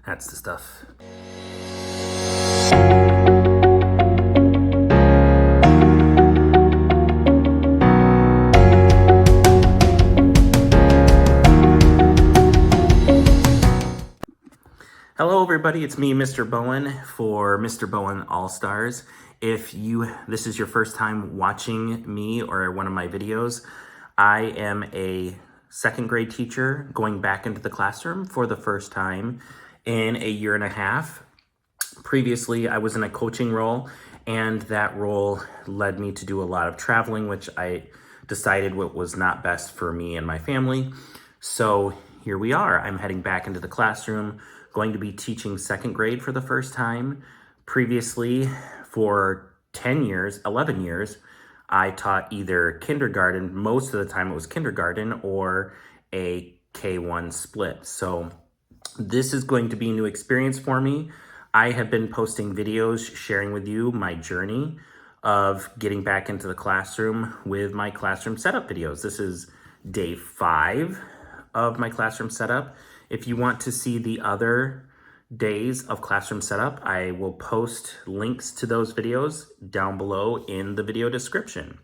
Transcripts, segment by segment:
That's the stuff. Hello everybody, it's me, Mr. Bowen, for Mr. Bowen All-Stars. If this is your first time watching me or one of my videos, I am a second grade teacher going back into the classroom for the first time in a year and a half. Previously, I was in a coaching role, and that role led me to do a lot of traveling, which I decided what was not best for me and my family. So here we are. I'm heading back into the classroom, going to be teaching second grade for the first time. Previously, for 11 years, I taught either kindergarten, most of the time it was kindergarten, or a K-1 split. So this is going to be a new experience for me. I have been posting videos sharing with you my journey of getting back into the classroom with my classroom setup videos. This is day 5 of my classroom setup. If you want to see the other days of classroom setup, I will post links to those videos down below in the video description.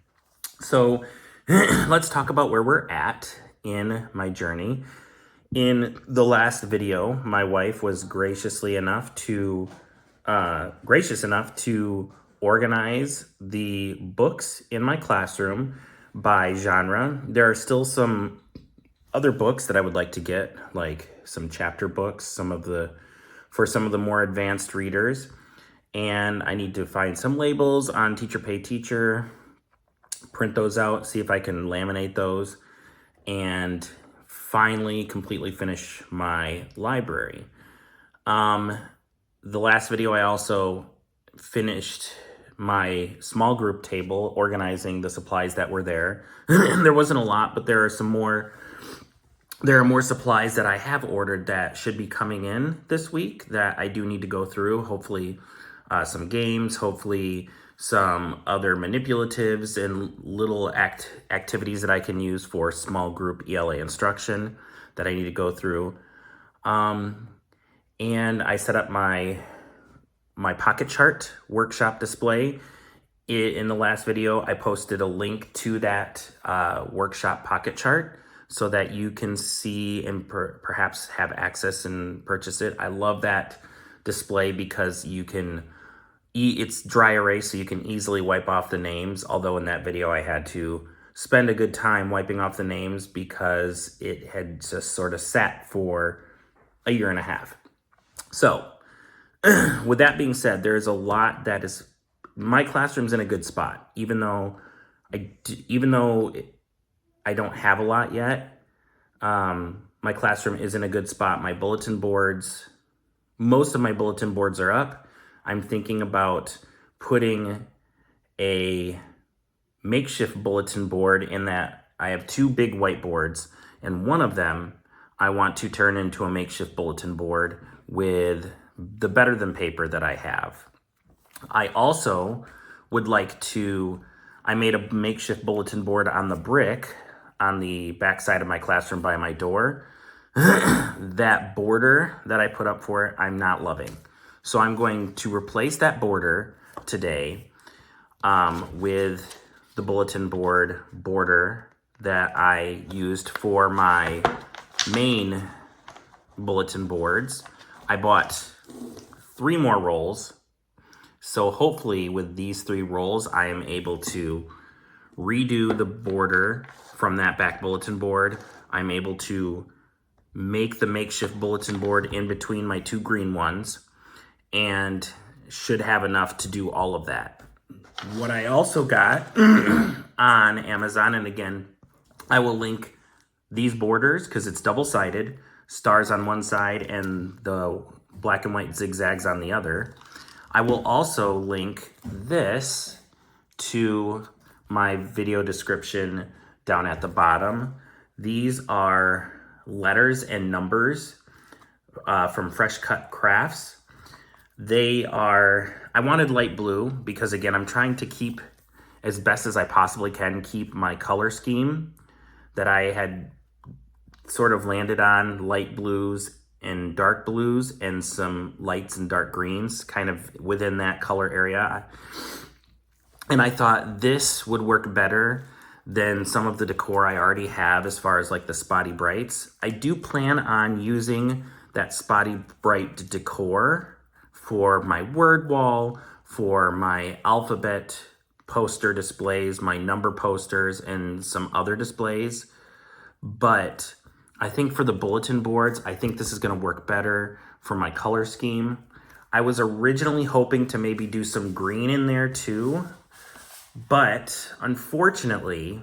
So let's talk about where we're at in my journey. In the last video, my wife was gracious enough to organize the books in my classroom by genre. There are still some other books that I would like to get, like some chapter books, for some of the more advanced readers. And I need to find some labels on Teacher Pay Teacher, print those out, see if I can laminate those, and finally completely finish my library. The last video, I also finished my small group table, organizing the supplies that were there. There wasn't a lot, but there are more supplies that I have ordered that should be coming in this week that I do need to go through. Hopefully some games, hopefully some other manipulatives and little activities that I can use for small group ELA instruction that I need to go through. And I set up my pocket chart workshop display. In the last video, I posted a link to that workshop pocket chart so that you can see and perhaps have access and purchase it. I love that display because it's dry erase, so you can easily wipe off the names. Although in that video, I had to spend a good time wiping off the names because it had just sort of sat for a year and a half. So with that being said, there's a lot that is, my classroom's in a good spot, even though I don't have a lot yet. My classroom is in a good spot. My bulletin boards, most of my bulletin boards are up. I'm thinking about putting a makeshift bulletin board in that I have 2 big whiteboards, and one of them I want to turn into a makeshift bulletin board with the Better Than paper that I have. I also would like to, I made a makeshift bulletin board on the brick on the back side of my classroom by my door. That border that I put up for it, I'm not loving. So I'm going to replace that border today with the bulletin board border that I used for my main bulletin boards. I bought 3 more rolls. So hopefully with these 3 rolls, I am able to redo the border from that back bulletin board. I'm able to make the makeshift bulletin board in between my 2 green ones and should have enough to do all of that. What I also got on Amazon, and again, I will link these borders because it's double-sided, stars on one side and the black and white zigzags on the other. I will also link this to my video description down at the bottom. These are letters and numbers from Fresh Cut Crafts. I wanted light blue because, again, I'm trying to keep, as best as I possibly can, keep my color scheme that I had sort of landed on, light blues and dark blues and some lights and dark greens kind of within that color area. And I thought this would work better than some of the decor I already have as far as like the spotty brights. I do plan on using that spotty bright decor for my word wall, for my alphabet poster displays, my number posters, and some other displays. But I think for the bulletin boards, I think this is going to work better for my color scheme. I was originally hoping to maybe do some green in there too, but unfortunately,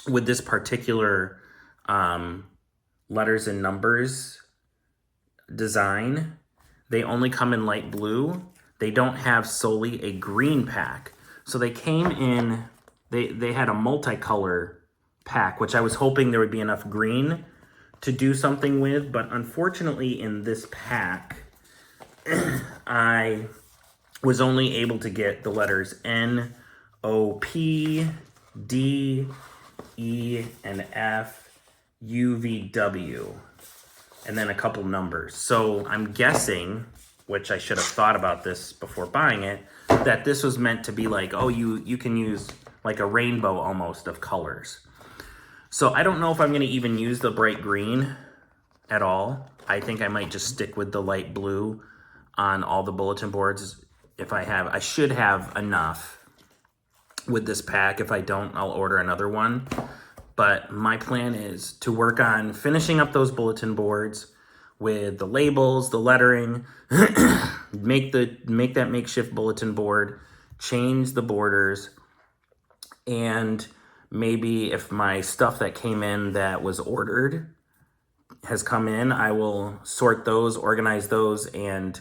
with this particular letters and numbers design, they only come in light blue. They don't have solely a green pack. So they came in, they had a multicolor pack, which I was hoping there would be enough green to do something with, but unfortunately in this pack, I was only able to get the letters N, O, P, D, E, and F, U, V, W, and then a couple numbers. So I'm guessing, which I should have thought about this before buying it, that this was meant to be like, oh, you can use like a rainbow almost of colors. So I don't know if I'm going to even use the bright green at all. I think I might just stick with the light blue on all the bulletin boards. If I should have enough with this pack. If I don't, I'll order another one. But my plan is to work on finishing up those bulletin boards with the labels, the lettering, make that makeshift bulletin board, change the borders, and maybe if my stuff that came in that was ordered has come in, I will sort those, organize those, and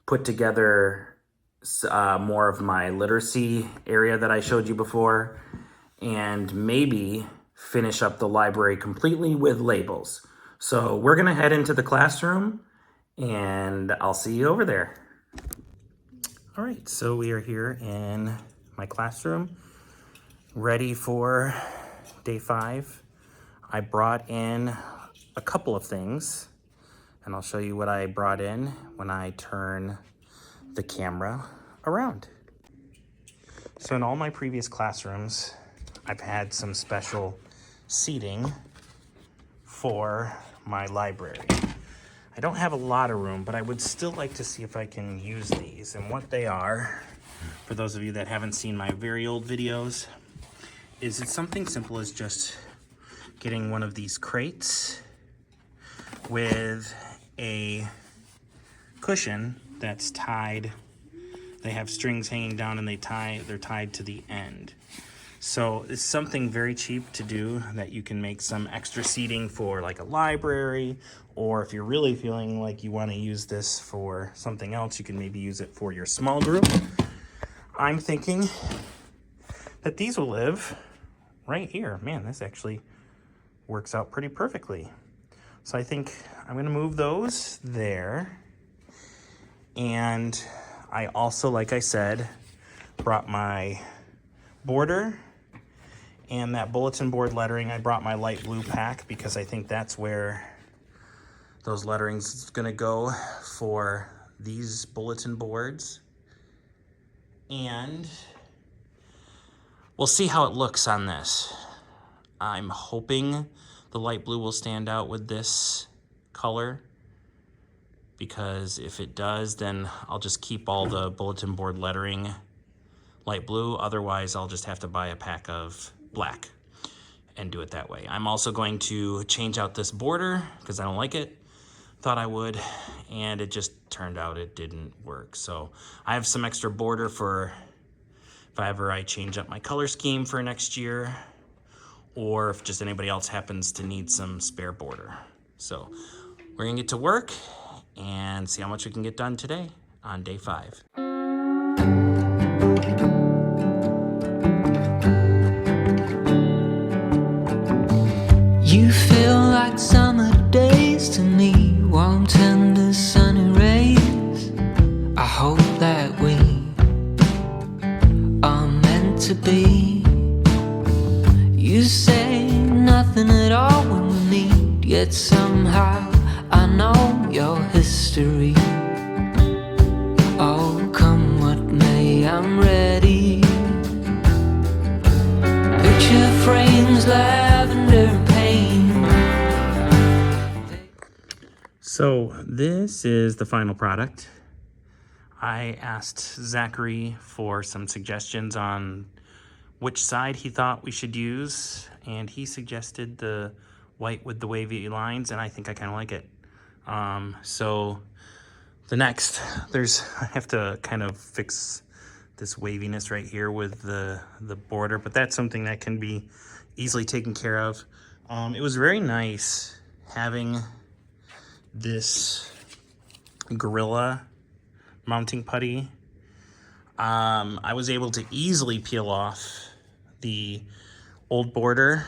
put together more of my literacy area that I showed you before, and maybe finish up the library completely with labels. So we're gonna head into the classroom and I'll see you over there. All right, so we are here in my classroom, ready for day 5. I brought in a couple of things, and I'll show you what I brought in when I turn the camera around. So in all my previous classrooms, I've had some special seating for my library. I don't have a lot of room, but I would still like to see if I can use these. And what they are, for those of you that haven't seen my very old videos, is it's something simple as just getting one of these crates with a cushion that's tied. They have strings hanging down and they're tied to the end. So it's something very cheap to do that you can make some extra seating for like a library, or if you're really feeling like you want to use this for something else, you can maybe use it for your small group. I'm thinking that these will live right here. Man, this actually works out pretty perfectly. So I think I'm going to move those there. And I also, like I said, brought my border and that bulletin board lettering. I brought my light blue pack because I think that's where those letterings is going to go for these bulletin boards. And we'll see how it looks on this. I'm hoping the light blue will stand out with this color, because if it does, then I'll just keep all the bulletin board lettering light blue. Otherwise, I'll just have to buy a pack of black and do it that way. I'm also going to change out this border because I don't like it. Thought I would, and it just turned out it didn't work. So I have some extra border for if I change up my color scheme for next year, or if just anybody else happens to need some spare border. So we're gonna get to work and see how much we can get done today on day 5. You feel like summer days to me, warm, tender, sunny rays. I hope that we are meant to be. You say nothing at all when we meet, yet somehow I know your history. Oh, come what may, I'm ready. Picture frames, lavender and pain. So this is the final product. I asked Zachary for some suggestions on which side he thought we should use, and he suggested the white with the wavy lines, and I think I kind of like it. So the next, I have to kind of fix this waviness right here with the border, but that's something that can be easily taken care of. It was very nice having this Gorilla mounting putty. I was able to easily peel off the old border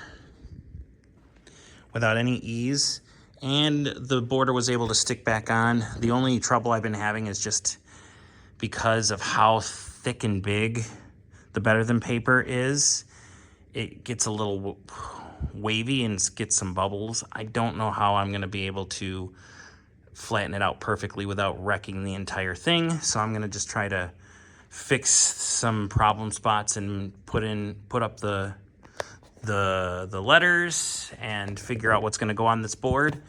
without any ease, and the border was able to stick back on. The only trouble I've been having is just because of how thick and big the Better Than paper is. It gets a little wavy and gets some bubbles. I don't know how I'm gonna be able to flatten it out perfectly without wrecking the entire thing. So I'm gonna just try to fix some problem spots and put up the letters and figure out what's gonna go on this board.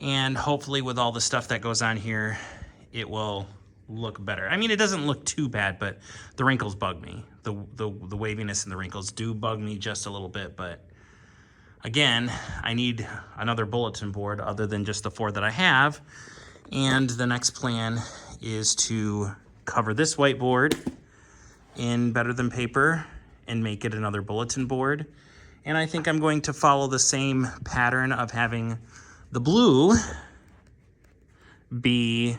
And hopefully with all the stuff that goes on here, it will look better. I mean, it doesn't look too bad, but the wrinkles bug me. The waviness and the wrinkles do bug me just a little bit, but again, I need another bulletin board other than just the 4 that I have. And the next plan is to cover this whiteboard in Better Than paper and make it another bulletin board. And I think I'm going to follow the same pattern of having the blue be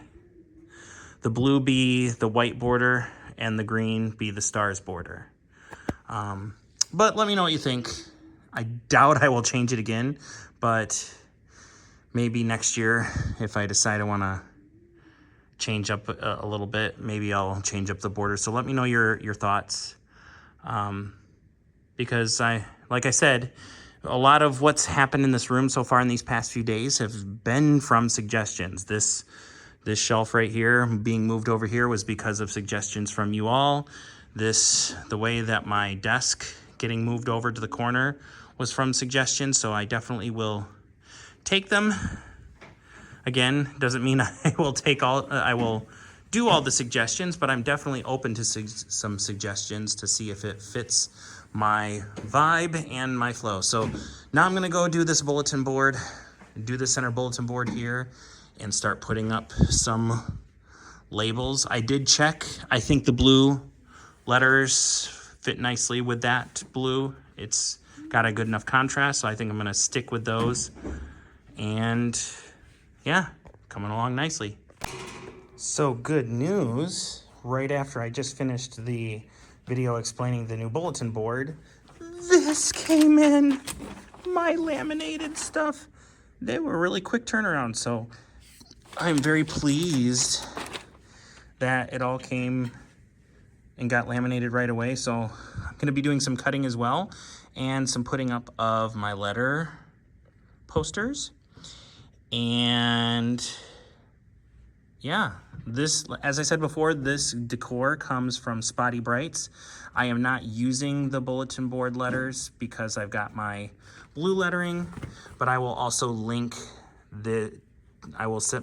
the white border and the green be the stars border. But let me know what you think. I doubt I will change it again, but maybe next year if I decide I want to change up a little bit, maybe I'll change up the border. So let me know your thoughts, because like I said, a lot of what's happened in this room so far in these past few days have been from suggestions. This shelf right here being moved over here was because of suggestions from you all. The way that my desk getting moved over to the corner was from suggestions, so I definitely will take them. Again, doesn't mean I will do all the suggestions, but I'm definitely open to some suggestions to see if it fits my vibe and my flow. So now I'm gonna go do this bulletin board, do the center bulletin board here, and start putting up some labels. I did check. I think the blue letters fit nicely with that blue. It's got a good enough contrast, so I think I'm gonna stick with those. And yeah, coming along nicely. So good news, right after I just finished the video explaining the new bulletin board, this came in, my laminated stuff. They were really quick turnaround, so I'm very pleased that it all came and got laminated right away. So I'm gonna be doing some cutting as well and some putting up of my letter posters. And yeah, this, as I said before, this decor comes from Spotty Brights. I am not using the bulletin board letters because I've got my blue lettering, but I will also link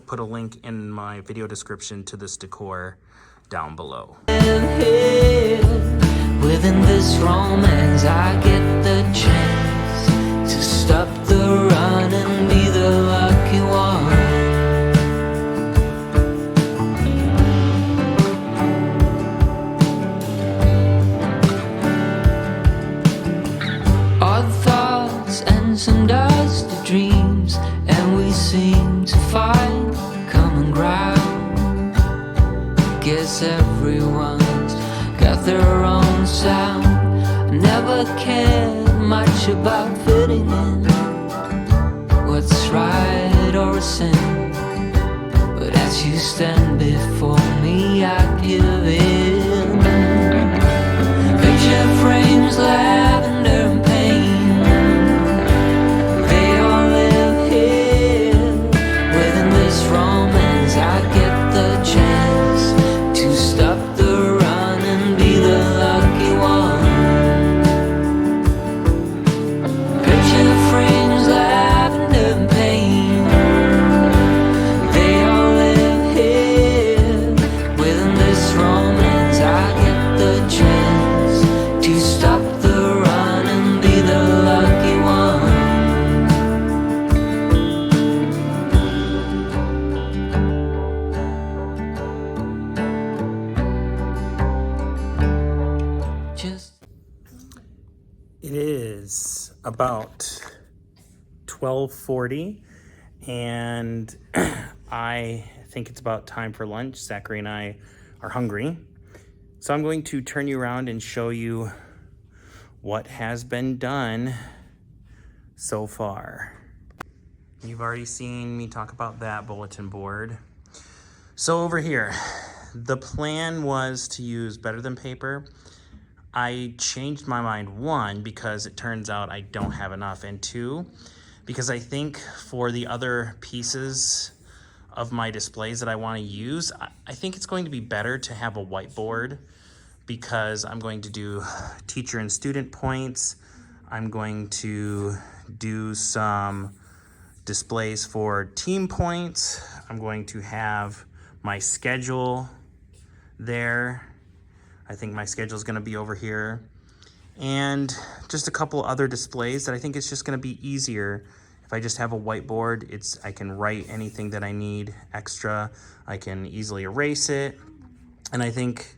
put a link in my video description to this decor down below. Within this romance, I get the chance to stop the run and be the lucky one. Odd thoughts and some dusty dreams, and we seem to find common ground. Guess everyone's got their own sound. I never cared much about fitting in, what's right or a sin. But as you stand before me, I give in. Picture frames, lavender and pain, they all live here within about 12:40 and I think it's about time for lunch. Zachary and I are hungry. So I'm going to turn you around and show you what has been done so far. You've already seen me talk about that bulletin board. So over here, the plan was to use Better Than Paper. I changed my mind, one, because it turns out I don't have enough, and two, because I think for the other pieces of my displays that I want to use, I think it's going to be better to have a whiteboard, because I'm going to do teacher and student points. I'm going to do some displays for team points. I'm going to have my schedule there. I think my schedule is going to be over here. And just a couple other displays that I think it's just going to be easier if I just have a whiteboard. I can write anything that I need extra. I can easily erase it. And I think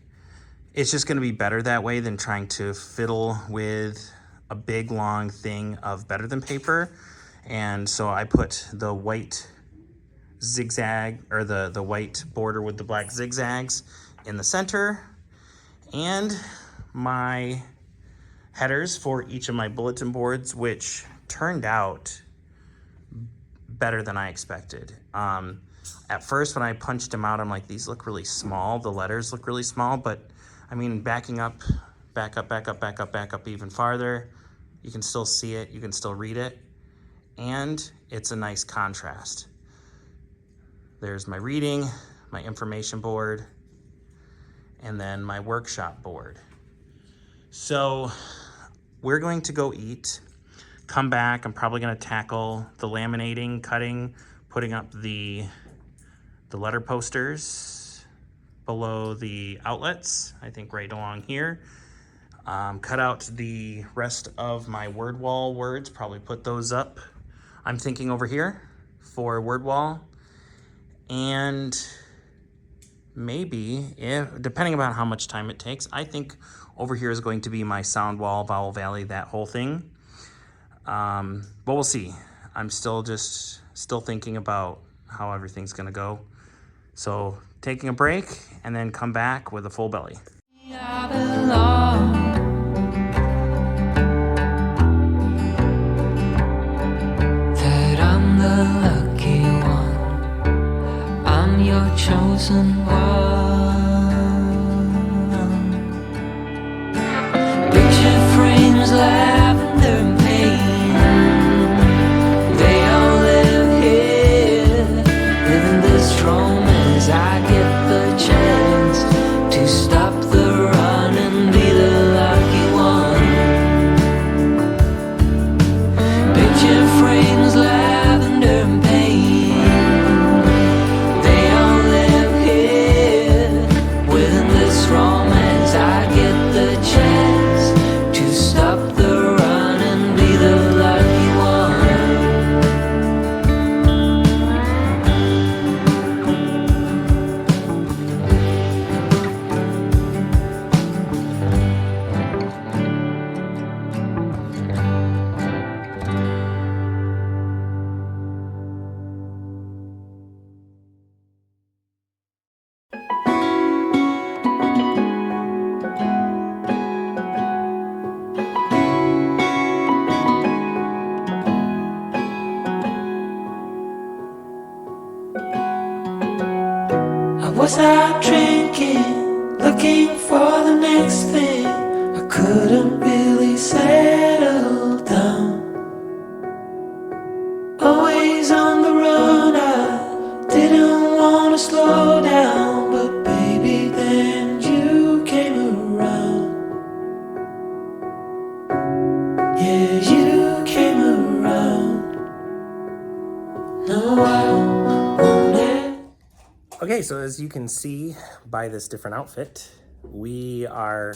it's just going to be better that way than trying to fiddle with a big long thing of Better Than Paper. And so I put the white zigzag, or the white border with the black zigzags in the center, and my headers for each of my bulletin boards, which turned out better than I expected. At first when I punched them out, I'm like, these look really small. The letters look really small, but I mean, back up even farther, you can still see it, you can still read it, and it's a nice contrast. There's my reading, my information board, and then my workshop board. So we're going to go eat, come back. I'm probably going to tackle the laminating, cutting, putting up the letter posters below the outlets, I think right along here. Cut out the rest of my word wall words, probably put those up, I'm thinking, over here for word wall. And maybe, depending on how much time it takes, I think over here is going to be my sound wall, vowel valley, that whole thing. But we'll see. I'm still thinking about how everything's gonna go. So taking a break and then come back with a full belly. I belong. That I'm the lucky one, I'm your chosen one. Picture frames, lavender and pain, they all live here, living this romance. I get the chance to stop the run and be the lucky one. Picture frames, lavender and pain, they all live here within this romance. I get the chance to stop the run and be the lucky one. I was out drinking, looking for the next thing. I couldn't really settle down. Always on the run, I didn't want to slow down. But baby, then you came around. Yeah, you came around. No, I won't let. Okay, so as you can see by this different outfit, we are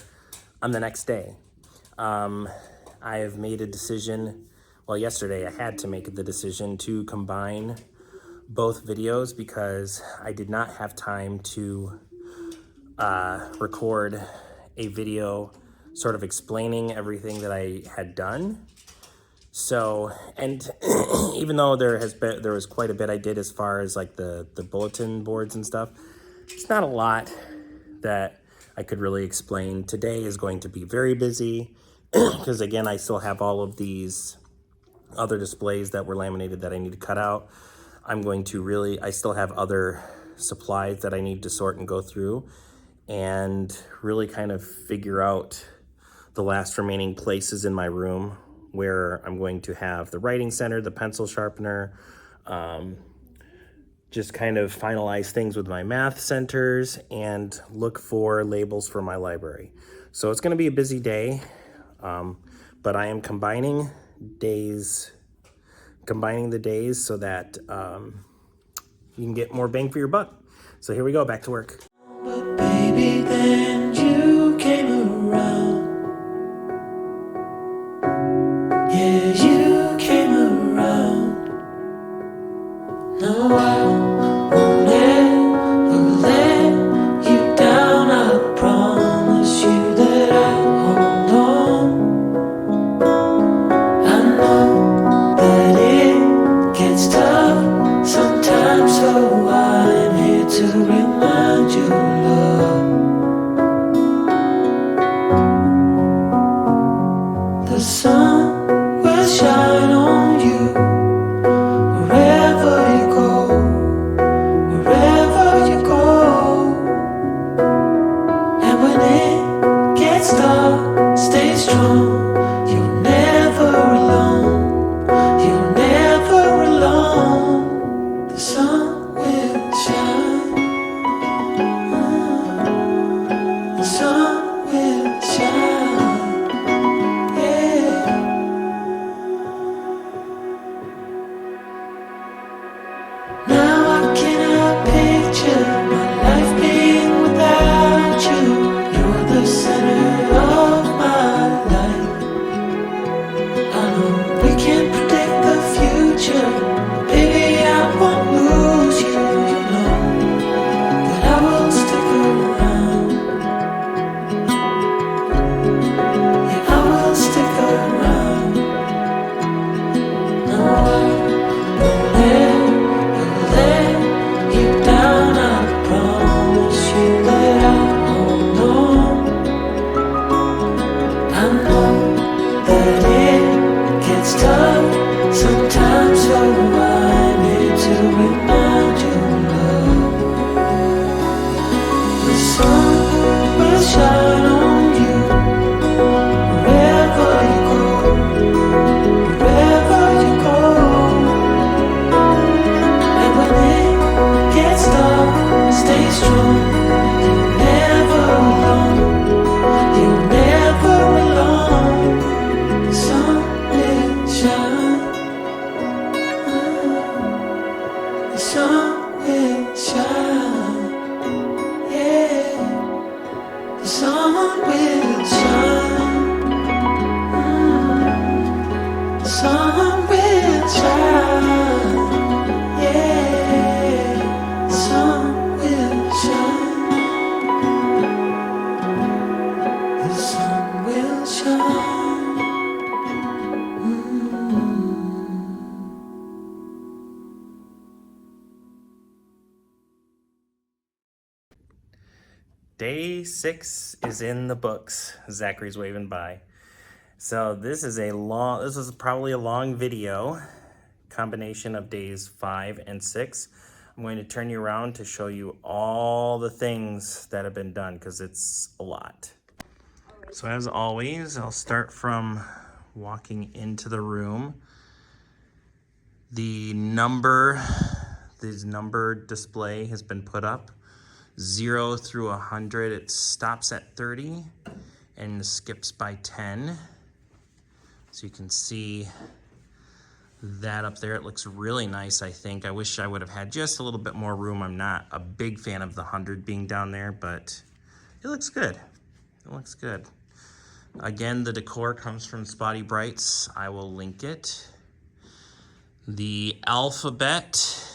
on the next day. I have made a decision. Well, yesterday I had to make the decision to combine both videos because I did not have time to record a video sort of explaining everything that I had done. So, and even though there was quite a bit I did as far as like the bulletin boards and stuff, it's not a lot that I could really explain. Today is going to be very busy because again, I still have all of these other displays that were laminated that I need to cut out. I still have other supplies that I need to sort and go through and really kind of figure out the last remaining places in my room where I'm going to have the writing center, the pencil sharpener, just kind of finalize things with my math centers and look for labels for my library. So it's going to be a busy day, but I am combining the days so that you can get more bang for your buck. So here we go, back to work. But baby, then you came around. Yeah, you came around. No, I won't ever let you down. I promise you that I'll hold on. I know that it gets tough sometimes, so I'm here to remind you, love. The sun will shine on you wherever you go, wherever you go. And when it gets dark, stay strong. You're never alone. You're never alone. The sun will shine. The sun will shine. Yeah. Now I cannot picture my life being without you. You're the center of my life. I know we can't predict the future, but baby, I won't lose you. You know that I will stick around. Yeah, I will stick around. No, I won't ever let you down. I promise you that I'll hold on. I know that it gets tough sometimes, so I'm here to remind you, love. The sun will shine on you wherever you go, wherever you go. And when it gets dark, stay strong. You're never alone. You're never alone. The sun will shine. The sun will shine. Yeah. The sun will shine. The sun will shine. Yeah. The sun will shine. The sun will shine. Day 6 is in the books. Zachary's waving by. So this is probably a long video, combination of days 5 and 6. I'm going to turn you around to show you all the things that have been done because it's a lot. So as always, I'll start from walking into the room. The number display has been put up. 0 through 100, it stops at 30 and skips by 10. So you can see that up there. It looks really nice, I think. I wish I would have had just a little bit more room. I'm not a big fan of the 100 being down there, but it looks good. It looks good. Again, the decor comes from Spotty Brights. I will link it. The alphabet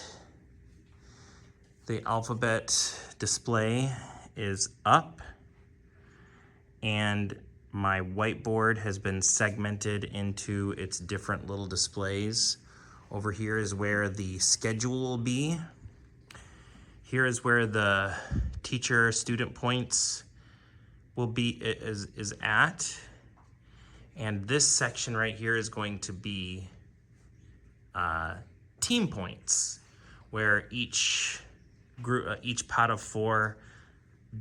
display is up, and My whiteboard has been segmented into its different little displays. Over here is where the schedule will be. Here is where the teacher student points will be is at. And this section right here is going to be team points, where each group, each pot of 4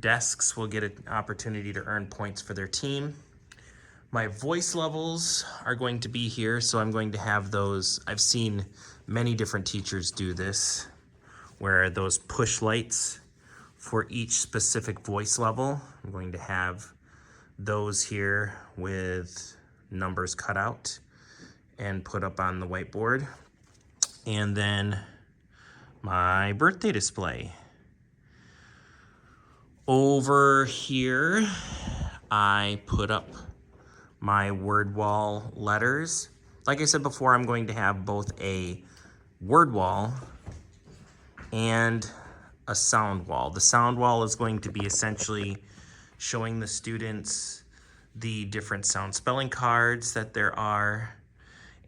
desks will get an opportunity to earn points for their team. My voice levels are going to be here, so I'm going to have those. I've seen many different teachers do this, where those push lights for each specific voice level, I'm going to have those here with numbers cut out and put up on the whiteboard. And then my birthday display. Over here, I put up my word wall letters. Like I said before, I'm going to have both a word wall and a sound wall. The sound wall is going to be essentially showing the students the different sound spelling cards that there are.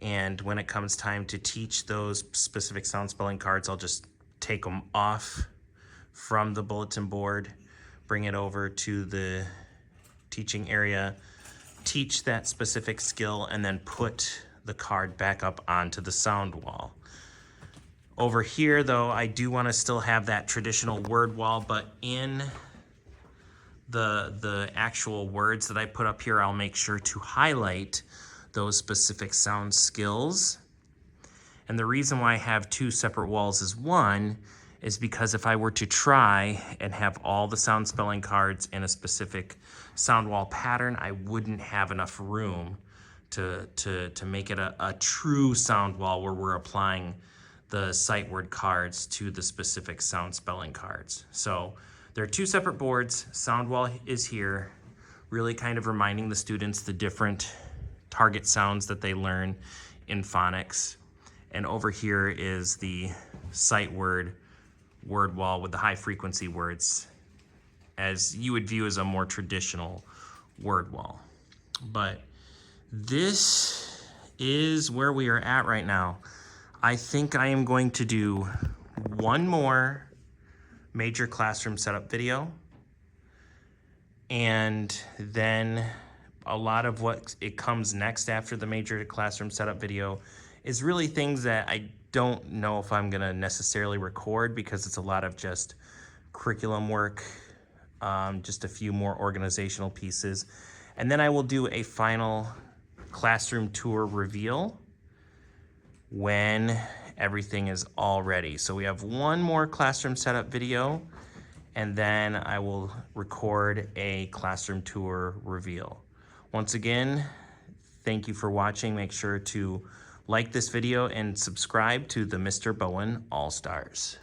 And when it comes time to teach those specific sound spelling cards, I'll just take them off from the bulletin board, bring it over to the teaching area, teach that specific skill, and then put the card back up onto the sound wall. Over here, though, I do want to still have that traditional word wall, but in the actual words that I put up here, I'll make sure to highlight those specific sound skills. And the reason why I have 2 separate walls is, one, is because if I were to try and have all the sound spelling cards in a specific sound wall pattern, I wouldn't have enough room to make it a true sound wall where we're applying the sight word cards to the specific sound spelling cards. So there are 2 separate boards. Sound wall is here, really kind of reminding the students the different target sounds that they learn in phonics. And over here is the sight word wall with the high frequency words, as you would view as a more traditional word wall. But this is where we are at right now. I think I am going to do one more major classroom setup video, and then a lot of what it comes next after the major classroom setup video is really things that I don't know if I'm gonna necessarily record, because it's a lot of just curriculum work, just a few more organizational pieces. And then I will do a final classroom tour reveal when everything is all ready. So we have one more classroom setup video, and then I will record a classroom tour reveal. Once again, thank you for watching. Make sure to like this video and subscribe to the Mr. Bowen All-Stars.